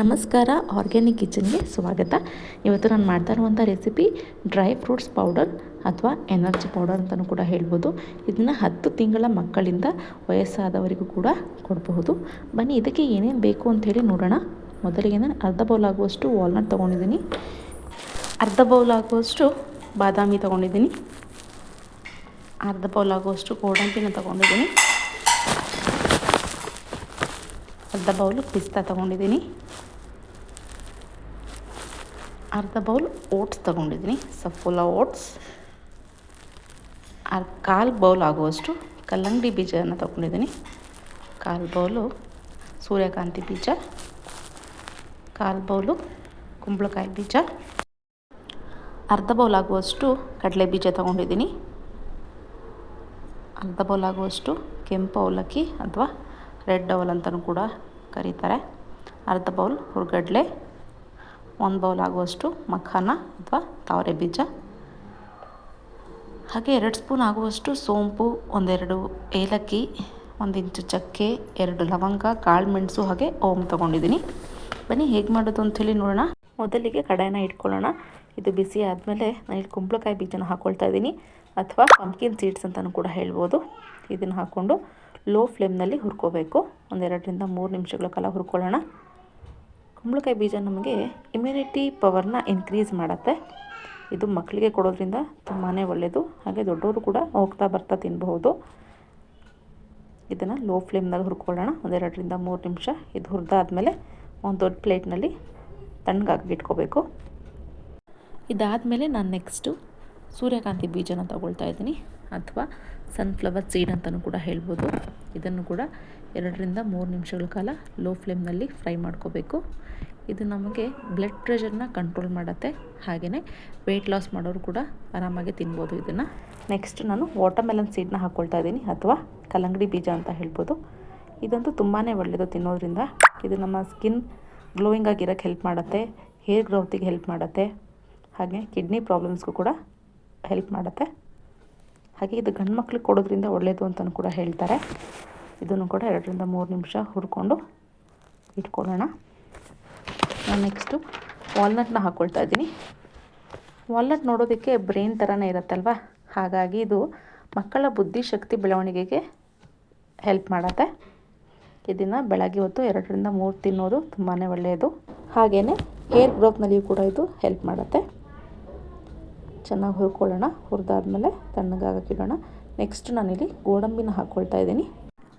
ನಮಸ್ಕಾರ, ಆರ್ಗ್ಯಾನಿಕ್ ಕಿಚನ್ಗೆ ಸ್ವಾಗತ. ಇವತ್ತು ನಾನು ಮಾಡ್ತಾ ಇರುವಂಥ ರೆಸಿಪಿ ಡ್ರೈ ಫ್ರೂಟ್ಸ್ ಪೌಡರ್ ಅಥವಾ ಎನರ್ಜಿ ಪೌಡರ್ ಅಂತಲೂ ಕೂಡ ಹೇಳ್ಬೋದು. ಇದನ್ನು 10 ತಿಂಗಳ ಮಕ್ಕಳಿಂದ ವಯಸ್ಸಾದವರಿಗೂ ಕೂಡ ಕೊಡಬಹುದು. ಬನ್ನಿ ಇದಕ್ಕೆ ಏನೇನು ಬೇಕು ಅಂಥೇಳಿ ನೋಡೋಣ. ಮೊದಲಿಗೆ ನಾನು ಅರ್ಧ ಬೌಲ್ ಆಗುವಷ್ಟು ವಾಲ್ನಟ್ ತೊಗೊಂಡಿದ್ದೀನಿ, ಅರ್ಧ ಬೌಲ್ ಆಗುವಷ್ಟು ಬಾದಾಮಿ ತೊಗೊಂಡಿದ್ದೀನಿ, ಅರ್ಧ ಬೌಲ್ ಆಗುವಷ್ಟು ಗೋಡಂಬಿನ ತೊಗೊಂಡಿದ್ದೀನಿ, ಅರ್ಧ ಬೌಲ್ ಪಿಸ್ತಾ ತೊಗೊಂಡಿದ್ದೀನಿ, ಅರ್ಧ ಬೌಲ್ ಓಟ್ಸ್ ತೊಗೊಂಡಿದ್ದೀನಿ, ಸಫೋಲಾ ಓಟ್ಸ್, ಕಾಲು ಬೌಲ್ ಆಗುವಷ್ಟು ಕಲ್ಲಂಗಡಿ ಬೀಜವನ್ನು ತೊಗೊಂಡಿದ್ದೀನಿ, ಕಾಲು ಬೌಲು ಸೂರ್ಯಕಾಂತಿ ಬೀಜ, ಕಾಲು ಬೌಲು ಕುಂಬಳಕಾಯಿ ಬೀಜ, ಅರ್ಧ ಬೌಲ್ ಆಗುವಷ್ಟು ಕಡಲೆ ಬೀಜ ತೊಗೊಂಡಿದ್ದೀನಿ, ಅರ್ಧ ಬೌಲ್ ಆಗುವಷ್ಟು ಕೆಂಪು ಅವಲಕ್ಕಿ ಅಥವಾ ರೆಡ್ ಅವಲ್ ಅಂತಲೂ ಕೂಡ ಕರೀತಾರೆ, ಅರ್ಧ ಬೌಲ್ ಹುರ್ಗಡ್ಲೆ, 1 ಬೌಲ್ ಆಗುವಷ್ಟು ಮಖಾನ ಅಥವಾ ತಾವರೆ ಬೀಜ, ಹಾಗೆ 2 ಸ್ಪೂನ್ ಆಗುವಷ್ಟು ಸೋಂಪು, 1-2 ಏಲಕ್ಕಿ, 1 ಇಂಚು ಚಕ್ಕೆ, 2 ಲವಂಗ, ಕಾಳು ಮೆಣಸು ಹಾಗೆ ಓಮ್ ತೊಗೊಂಡಿದ್ದೀನಿ. ಬನ್ನಿ ಹೇಗೆ ಮಾಡೋದು ಅಂಥೇಳಿ ನೋಡೋಣ. ಮೊದಲಿಗೆ ಕಡಾಯಿನ ಇಟ್ಕೊಳ್ಳೋಣ. ಇದು ಬಿಸಿ ಆದಮೇಲೆ ನಾನು ಇಲ್ಲಿ ಕುಂಬಳಕಾಯಿ ಬೀಜನ ಹಾಕ್ಕೊಳ್ತಾ ಇದ್ದೀನಿ ಅಥವಾ ಪಂಪ್ಕಿನ್ ಸೀಡ್ಸ್ ಅಂತಲೂ ಕೂಡ ಹೇಳ್ಬೋದು. ಇದನ್ನು ಹಾಕ್ಕೊಂಡು ಲೋ ಫ್ಲೇಮ್ನಲ್ಲಿ ಹುರ್ಕೋಬೇಕು. 1-2-3 ನಿಮಿಷಗಳ ಕಾಲ ಹುರ್ಕೊಳ್ಳೋಣ. ಕುಂಬಳಕಾಯಿ ಬೀಜ ನಮಗೆ ಇಮ್ಯುನಿಟಿ ಪವರ್ನ ಇನ್ಕ್ರೀಸ್ ಮಾಡುತ್ತೆ. ಇದು ಮಕ್ಕಳಿಗೆ ಕೊಡೋದ್ರಿಂದ ತುಂಬಾ ಒಳ್ಳೆಯದು. ಹಾಗೆ ದೊಡ್ಡವರು ಕೂಡ ಹೋಗ್ತಾ ಬರ್ತಾ ತಿನ್ನಬಹುದು. ಇದನ್ನು ಲೋ ಫ್ಲೇಮ್ನಲ್ಲಿ ಹುರ್ಕೊಳ್ಳೋಣ 1-2-3 ನಿಮಿಷ. ಇದು ಹುರಿದಾದ್ಮೇಲೆ ಒಂದು ದೊಡ್ಡ ಪ್ಲೇಟ್ನಲ್ಲಿ ತಣ್ಣಗಾಗಿಟ್ಕೋಬೇಕು. ಇದಾದಮೇಲೆ ನಾನು ನೆಕ್ಸ್ಟು ಸೂರ್ಯಕಾಂತಿ ಬೀಜನ ತಗೊಳ್ತಾ ಇದ್ದೀನಿ ಅಥವಾ ಸನ್ಫ್ಲವರ್ ಸೀಡ್ ಅಂತಲೂ ಕೂಡ ಹೇಳ್ಬೋದು. ಇದನ್ನು ಕೂಡ 2-3 ನಿಮಿಷಗಳ ಕಾಲ ಲೋ ಫ್ಲೇಮ್ನಲ್ಲಿ ಫ್ರೈ ಮಾಡ್ಕೋಬೇಕು. ಇದು ನಮಗೆ ಬ್ಲಡ್ ಪ್ರೆಷರ್ನ ಕಂಟ್ರೋಲ್ ಮಾಡುತ್ತೆ. ಹಾಗೆಯೇ ವೆಯ್ಟ್ ಲಾಸ್ ಮಾಡೋರು ಕೂಡ ಆರಾಮಾಗಿ ತಿನ್ಬೋದು ಇದನ್ನು. ನೆಕ್ಸ್ಟ್ ನಾನು ವಾಟರ್ಮೆಲನ್ ಸೀಡ್ನ ಹಾಕ್ಕೊಳ್ತಾ ಇದ್ದೀನಿ ಅಥವಾ ಕಲ್ಲಂಗಡಿ ಬೀಜ ಅಂತ ಹೇಳ್ಬೋದು. ಇದಂತೂ ತುಂಬಾ ಒಳ್ಳೆಯದು ತಿನ್ನೋದ್ರಿಂದ. ಇದು ನಮ್ಮ ಸ್ಕಿನ್ ಗ್ಲೋಯಿಂಗ್ ಆಗಿರೋಕ್ಕೆ ಹೆಲ್ಪ್ ಮಾಡುತ್ತೆ, ಹೇರ್ ಗ್ರೋತಿಗೆ ಹೆಲ್ಪ್ ಮಾಡುತ್ತೆ, ಹಾಗೆ ಕಿಡ್ನಿ ಪ್ರಾಬ್ಲಮ್ಸ್ಗೂ ಕೂಡ ಹೆಲ್ಪ್ ಮಾಡುತ್ತೆ. ಹಾಗೆ ಇದು ಗಂಡು ಮಕ್ಳಿಗೆ ಕೊಡೋದ್ರಿಂದ ಒಳ್ಳೆಯದು ಅಂತಲೂ ಕೂಡ ಹೇಳ್ತಾರೆ. ಇದನ್ನು ಕೂಡ 2-3 ನಿಮಿಷ ಹುರ್ಕೊಂಡು ಇಟ್ಕೊಳ್ಳೋಣ. ನಾನು ನೆಕ್ಸ್ಟು ವಾಲ್ನಟ್ನ ಹಾಕ್ಕೊಳ್ತಾ ಇದ್ದೀನಿ. ವಾಲ್ನಟ್ ನೋಡೋದಕ್ಕೆ ಬ್ರೈನ್ ಥರನೇ ಇರುತ್ತಲ್ವ, ಹಾಗಾಗಿ ಇದು ಮಕ್ಕಳ ಬುದ್ಧಿಶಕ್ತಿ ಬೆಳವಣಿಗೆಗೆ ಹೆಲ್ಪ್ ಮಾಡುತ್ತೆ. ಇದನ್ನು ಬೆಳಗ್ಗೆ ಹೊತ್ತು 2-3 ತಿನ್ನೋದು ತುಂಬಾ ಒಳ್ಳೆಯದು. ಹಾಗೆಯೇ ಹೇರ್ ಗ್ರೋತ್ನಲ್ಲಿಯೂ ಕೂಡ ಇದು ಹೆಲ್ಪ್ ಮಾಡುತ್ತೆ. ಚೆನ್ನಾಗಿ ಹುರ್ಕೊಳ್ಳೋಣ. ಹುರಿದಾದ್ಮೇಲೆ ತಣ್ಣಗಾಗಕ್ಕಿಡೋಣ. ನೆಕ್ಸ್ಟ್ ನಾನಿಲ್ಲಿ ಗೋಡಂಬಿನ ಹಾಕ್ಕೊಳ್ತಾ ಇದ್ದೀನಿ.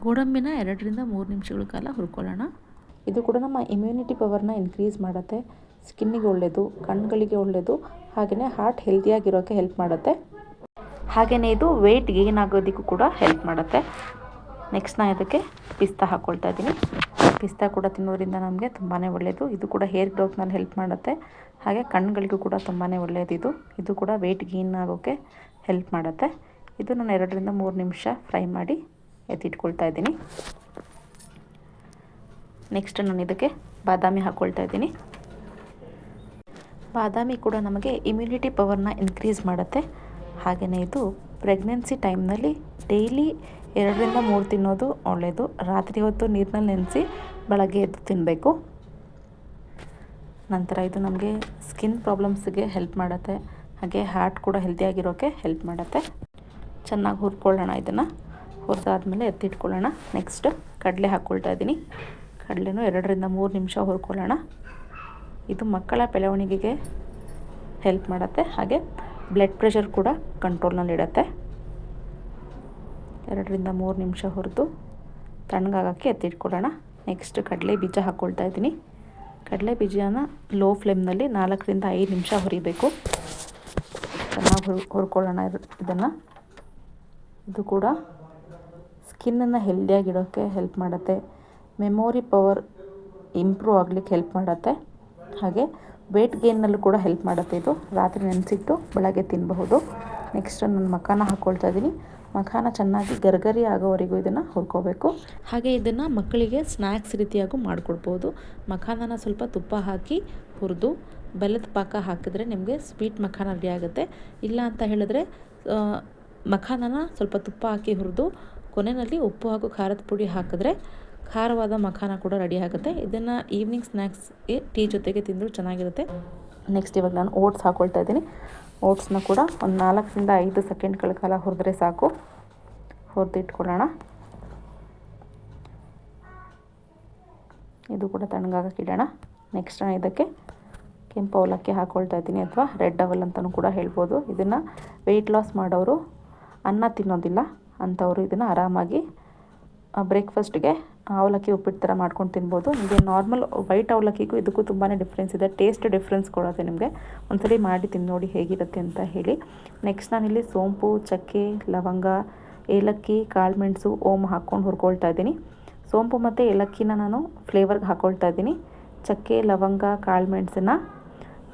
ಗೋಡಂಬಿನ 2-3 ನಿಮಿಷಗಳ ಕಾಲ ಹುರ್ಕೊಳ್ಳೋಣ. ಇದು ಕೂಡ ನಮ್ಮ ಇಮ್ಯುನಿಟಿ ಪವರ್ನ ಇನ್ಕ್ರೀಸ್ ಮಾಡುತ್ತೆ. ಸ್ಕಿನ್ನಿಗೆ ಒಳ್ಳೆಯದು, ಕಣ್ಣುಗಳಿಗೆ ಒಳ್ಳೆಯದು, ಹಾಗೆಯೇ ಹಾರ್ಟ್ ಹೆಲ್ತಿಯಾಗಿರೋಕ್ಕೆ ಹೆಲ್ಪ್ ಮಾಡುತ್ತೆ. ಹಾಗೆಯೇ ಇದು ವೆಯ್ಟ್ ಗೇನ್ ಆಗೋದಕ್ಕೂ ಕೂಡ ಹೆಲ್ಪ್ ಮಾಡುತ್ತೆ. ನೆಕ್ಸ್ಟ್ ನಾನು ಇದಕ್ಕೆ ಪಿಸ್ತಾ ಹಾಕ್ಕೊಳ್ತಾ ಇದ್ದೀನಿ. ಪಿಸ್ತಾ ಕೂಡ ತಿನ್ನೋದ್ರಿಂದ ನಮಗೆ ತುಂಬಾ ಒಳ್ಳೆಯದು. ಇದು ಕೂಡ ಹೇರ್ ಗ್ರೋತ್ನಲ್ಲಿ ಹೆಲ್ಪ್ ಮಾಡುತ್ತೆ. ಹಾಗೆ ಕಣ್ಣುಗಳಿಗೂ ಕೂಡ ತುಂಬಾ ಒಳ್ಳೆಯದು. ಇದು ಕೂಡ ವೆಯ್ಟ್ ಗೇನ್ ಆಗೋಕ್ಕೆ ಹೆಲ್ಪ್ ಮಾಡುತ್ತೆ. ಇದು ನಾನು 2-3 ನಿಮಿಷ ಫ್ರೈ ಮಾಡಿ ಎತ್ತಿಟ್ಕೊಳ್ತಾ ಇದ್ದೀನಿ. ನೆಕ್ಸ್ಟ್ ನಾನು ಇದಕ್ಕೆ ಬಾದಾಮಿ ಹಾಕ್ಕೊಳ್ತಾ ಇದ್ದೀನಿ. ಬಾದಾಮಿ ಕೂಡ ನಮಗೆ ಇಮ್ಯುನಿಟಿ ಪವರ್ನ ಇನ್ಕ್ರೀಸ್ ಮಾಡುತ್ತೆ. ಹಾಗೆಯೇ ಇದು ಪ್ರೆಗ್ನೆನ್ಸಿ ಟೈಮ್ನಲ್ಲಿ ಡೈಲಿ 2-3 ತಿನ್ನೋದು ಒಳ್ಳೆಯದು. ರಾತ್ರಿ ಹೊತ್ತು ನೀರಿನಲ್ಲಿ ನೆನೆಸಿ ಬೆಳಗ್ಗೆ ಎದ್ದು ತಿನ್ನಬೇಕು. ನಂತರ ಇದು ನಮಗೆ ಸ್ಕಿನ್ ಪ್ರಾಬ್ಲಮ್ಸ್ಗೆ ಹೆಲ್ಪ್ ಮಾಡುತ್ತೆ. ಹಾಗೆ ಹಾರ್ಟ್ ಕೂಡ ಹೆಲ್ತಿಯಾಗಿರೋಕ್ಕೆ ಹೆಲ್ಪ್ ಮಾಡುತ್ತೆ. ಚೆನ್ನಾಗಿ ಹುರ್ಕೊಳ್ಳೋಣ. ಇದನ್ನು ಹುರಿದಾದ್ಮೇಲೆ ಎತ್ತಿಟ್ಕೊಳ್ಳೋಣ. ನೆಕ್ಸ್ಟ್ ಕಡಲೆ ಹಾಕ್ಕೊಳ್ತಾ ಇದ್ದೀನಿ. ಕಡಲೆನೂ 2-3 ನಿಮಿಷ ಹುರ್ಕೊಳ್ಳೋಣ. ಇದು ಮಕ್ಕಳ ಬೆಳವಣಿಗೆಗೆ ಹೆಲ್ಪ್ ಮಾಡುತ್ತೆ. ಹಾಗೆ ಬ್ಲಡ್ ಪ್ರೆಷರ್ ಕೂಡ ಕಂಟ್ರೋಲ್ನಲ್ಲಿಡುತ್ತೆ. 2-3 ನಿಮಿಷ ಹುರಿದು ತಣ್ಣಗಾಗೋಕ್ಕೆ ಎತ್ತಿಟ್ಕೊಳ್ಳೋಣ. ನೆಕ್ಸ್ಟ್ ಕಡಲೆ ಬೀಜ ಹಾಕ್ಕೊಳ್ತಾ ಇದ್ದೀನಿ. ಕಡಲೆ ಬೀಜನ ಲೋ ಫ್ಲೇಮ್ನಲ್ಲಿ 4-5 ನಿಮಿಷ ಹುರಿಬೇಕು. ಚೆನ್ನಾಗಿ ಹುರ್ಕೊಳ್ಳೋಣ ಇದನ್ನು. ಇದು ಕೂಡ ಸ್ಕಿನ್ನನ್ನು ಹೆಲ್ದಿಯಾಗಿಡೋಕ್ಕೆ ಹೆಲ್ಪ್ ಮಾಡುತ್ತೆ. ಮೆಮೊರಿ ಪವರ್ ಇಂಪ್ರೂವ್ ಆಗಲಿಕ್ಕೆ ಹೆಲ್ಪ್ ಮಾಡುತ್ತೆ. ಹಾಗೆ ವೆಯ್ಟ್ ಗೇನ್ನಲ್ಲೂ ಕೂಡ ಹೆಲ್ಪ್ ಮಾಡುತ್ತೆ. ಇದು ರಾತ್ರಿ ನೆನೆಸಿಟ್ಟು ಬೆಳಗ್ಗೆ ತಿನ್ನಬಹುದು. ನೆಕ್ಸ್ಟ್ ನಾನು ಮಖಾನ ಹಾಕ್ಕೊಳ್ತಾ ಇದ್ದೀನಿ. ಮಖಾನ ಚೆನ್ನಾಗಿ ಗರ್ಗರಿ ಆಗೋವರೆಗೂ ಇದನ್ನು ಹುರ್ಕೋಬೇಕು. ಹಾಗೆ ಇದನ್ನು ಮಕ್ಕಳಿಗೆ ಸ್ನ್ಯಾಕ್ಸ್ ರೀತಿಯಾಗೂ ಮಾಡಿಕೊಡ್ಬೋದು. ಮಖಾನನ ಸ್ವಲ್ಪ ತುಪ್ಪ ಹಾಕಿ ಹುರಿದು ಬೆಲ್ಲದ ಪಾಕ ಹಾಕಿದ್ರೆ ನಿಮಗೆ ಸ್ವೀಟ್ ಮಖಾನ ರೆಡಿ ಆಗುತ್ತೆ. ಇಲ್ಲ ಅಂತ ಹೇಳಿದ್ರೆ ಮಖಾನನ ಸ್ವಲ್ಪ ತುಪ್ಪ ಹಾಕಿ ಹುರಿದು ಕೊನೆಯಲ್ಲಿ ಉಪ್ಪು ಹಾಗೂ ಖಾರದ ಪುಡಿ ಹಾಕಿದ್ರೆ ಖಾರವಾದ ಮಖಾನ ಕೂಡ ರೆಡಿ ಆಗುತ್ತೆ. ಇದನ್ನು ಈವ್ನಿಂಗ್ ಸ್ನ್ಯಾಕ್ಸ್ಗೆ ಟೀ ಜೊತೆಗೆ ತಿಂದರೂ ಚೆನ್ನಾಗಿರುತ್ತೆ. ನೆಕ್ಸ್ಟ್ ಇವಾಗ ನಾನು ಓಟ್ಸ್ ಹಾಕ್ಕೊಳ್ತಾ ಇದ್ದೀನಿ. ಓಟ್ಸ್ನ ಕೂಡ ಒಂದು 4ರಿಂದ 5 ಸೆಕೆಂಡ್ಗಳ ಕಾಲ ಹುರಿದ್ರೆ ಸಾಕು. ಹುರಿದಿಟ್ಕೊಳ್ಳೋಣ. ಇದು ಕೂಡ ತಣ್ಣಗಾಗಕ್ಕೆ ಇಡೋಣ. ನೆಕ್ಸ್ಟ್ ನಾನು ಇದಕ್ಕೆ ಕೆಂಪು ಅವಲಕ್ಕಿ ಹಾಕ್ಕೊಳ್ತಾ ಇದ್ದೀನಿ, ಅಥವಾ ರೆಡ್ ಅವಲ್ ಅಂತಲೂ ಕೂಡ ಹೇಳ್ಬೋದು. ಇದನ್ನು ವೆಯ್ಟ್ ಲಾಸ್ ಮಾಡೋರು, ಅನ್ನ ತಿನ್ನೋದಿಲ್ಲ ಅಂಥವರು ಇದನ್ನು ಆರಾಮಾಗಿ ಬ್ರೇಕ್ಫಾಸ್ಟ್ಗೆ ಅವಲಕ್ಕಿ ಉಪ್ಪಿಟ್ಟು ಥರ ಮಾಡ್ಕೊಂಡು ತಿನ್ಬೋದು. ನಿಮಗೆ ನಾರ್ಮಲ್ ವೈಟ್ ಅವಲಕ್ಕಿಗೂ ಇದಕ್ಕೂ ತುಂಬಾ ಡಿಫ್ರೆನ್ಸ್ ಇದೆ. ಟೇಸ್ಟ್ ಡಿಫ್ರೆನ್ಸ್ ಕೊಡುತ್ತೆ ನಿಮಗೆ. ಒಂದ್ಸಲಿ ಮಾಡಿ ತಿಂದು ನೋಡಿ ಹೇಗಿರುತ್ತೆ ಅಂತ ಹೇಳಿ. ನೆಕ್ಸ್ಟ್ ನಾನಿಲ್ಲಿ ಸೋಂಪು, ಚಕ್ಕೆ, ಲವಂಗ, ಏಲಕ್ಕಿ, ಕಾಳುಮೆಣಸು, ಓಮ್ ಹಾಕ್ಕೊಂಡು ಹುರ್ಕೊಳ್ತಾ ಇದ್ದೀನಿ. ಸೋಂಪು ಮತ್ತು ಏಲಕ್ಕಿನ ನಾನು ಫ್ಲೇವರ್ಗೆ ಹಾಕ್ಕೊಳ್ತಾ ಇದ್ದೀನಿ. ಚಕ್ಕೆ, ಲವಂಗ, ಕಾಳುಮೆಣಸನ್ನು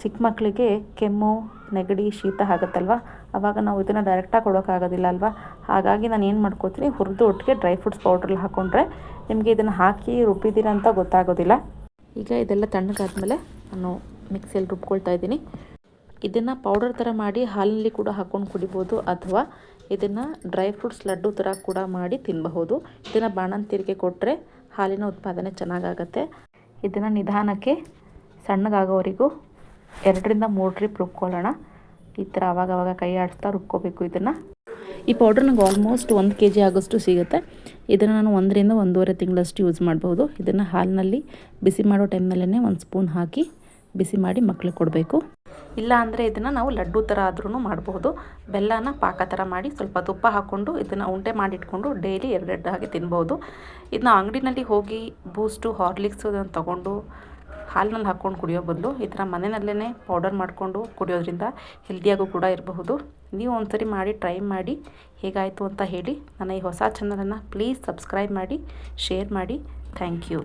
ಚಿಕ್ಕ ಮಕ್ಕಳಿಗೆ ಕೆಮ್ಮು, ನೆಗಡಿ, ಶೀತ ಆಗುತ್ತಲ್ವ, ಆವಾಗ ನಾವು ಇದನ್ನು ಡೈರೆಕ್ಟಾಗಿ ಕೊಡೋಕ್ಕಾಗೋದಿಲ್ಲ ಅಲ್ವಾ. ಹಾಗಾಗಿ ನಾನು ಏನು ಮಾಡ್ಕೊತೀನಿ, ಹುರಿದು ಒಟ್ಟಿಗೆ ಡ್ರೈ ಫ್ರೂಟ್ಸ್ ಪೌಡ್ರಲ್ಲಿ ಹಾಕ್ಕೊಂಡ್ರೆ ನಿಮಗೆ ಇದನ್ನು ಹಾಕಿ ರುಬ್ಬಿದ್ದೀರ ಅಂತ ಗೊತ್ತಾಗೋದಿಲ್ಲ. ಈಗ ಇದೆಲ್ಲ ತಣ್ಣಗಾದ್ಮೇಲೆ ನಾನು ಮಿಕ್ಸಿಯಲ್ಲಿ ರುಬ್ಕೊಳ್ತಾ ಇದ್ದೀನಿ. ಇದನ್ನು ಪೌಡರ್ ಥರ ಮಾಡಿ ಹಾಲಿನಲ್ಲಿ ಕೂಡ ಹಾಕ್ಕೊಂಡು ಕುಡಿಬೋದು, ಅಥವಾ ಇದನ್ನು ಡ್ರೈ ಫ್ರೂಟ್ಸ್ ಲಡ್ಡು ಥರ ಕೂಡ ಮಾಡಿ ತಿನ್ನಬಹುದು. ಇದನ್ನು ಬಾಣಂತಿಯರಿಗೆ ಕೊಟ್ಟರೆ ಹಾಲಿನ ಉತ್ಪಾದನೆ ಚೆನ್ನಾಗಾಗತ್ತೆ. ಇದನ್ನು ನಿಧಾನಕ್ಕೆ ಸಣ್ಣಗಾಗೋವರೆಗೂ 2ರಿಂದ 3 ಟ್ರಿಪ್ ರುಬ್ಕೊಳ್ಳೋಣ. ಈ ಥರ ಆವಾಗವಾಗ ಕೈ ಆಡಿಸ್ತಾ ರುಬ್ಕೋಬೇಕು ಇದನ್ನು. ಈ ಪೌಡರ್ ನನಗೆ ಆಲ್ಮೋಸ್ಟ್ 1 kg ಆಗೋಷ್ಟು ಸಿಗುತ್ತೆ. ಇದನ್ನು ನಾನು 1ರಿಂದ 1.5 ತಿಂಗಳಷ್ಟು ಯೂಸ್ ಮಾಡ್ಬೋದು. ಇದನ್ನು ಹಾಲಿನಲ್ಲಿ ಬಿಸಿ ಮಾಡೋ ಟೈಮ್ನಲ್ಲೇ 1 ಸ್ಪೂನ್ ಹಾಕಿ ಬಿಸಿ ಮಾಡಿ ಮಕ್ಳಿಗೆ ಕೊಡಬೇಕು. ಇಲ್ಲ ಅಂದರೆ ಇದನ್ನು ನಾವು ಲಡ್ಡು ಥರ ಆದ್ರೂ ಮಾಡಬಹುದು. ಬೆಲ್ಲನ ಪಾಕ ಥರ ಮಾಡಿ ಸ್ವಲ್ಪ ತುಪ್ಪ ಹಾಕ್ಕೊಂಡು ಇದನ್ನು ಉಂಡೆ ಮಾಡಿಟ್ಕೊಂಡು ಡೈಲಿ 2 ಹಾಗೆ ತಿನ್ಬೋದು. ಇದನ್ನ ಅಂಗಡಿನಲ್ಲಿ ಹೋಗಿ ಬೂಸ್ಟು, ಹಾರ್ಲಿಕ್ಸು ಅದನ್ನು ತೊಗೊಂಡು ಹಾಲಿನಲ್ಲಿ ಹಾಕ್ಕೊಂಡು ಕುಡಿಯೋ ಬದಲು ಈ ಥರ ಮನೆಯಲ್ಲೇ ಪೌಡರ್ ಮಾಡಿಕೊಂಡು ಕುಡಿಯೋದ್ರಿಂದ ಹೆಲ್ದಿಯಾಗೂ ಕೂಡ ಇರಬಹುದು. ನೀವು ಒಂದ್ಸರಿ ಮಾಡಿ ಟ್ರೈ ಮಾಡಿ ಹೇಗಾಯಿತು ಅಂತ ಹೇಳಿ. ನನ್ನ ಈ ಹೊಸ ಚಾನಲನ್ನು ಪ್ಲೀಸ್ ಸಬ್ಸ್ಕ್ರೈಬ್ ಮಾಡಿ, ಶೇರ್ ಮಾಡಿ. Thank you.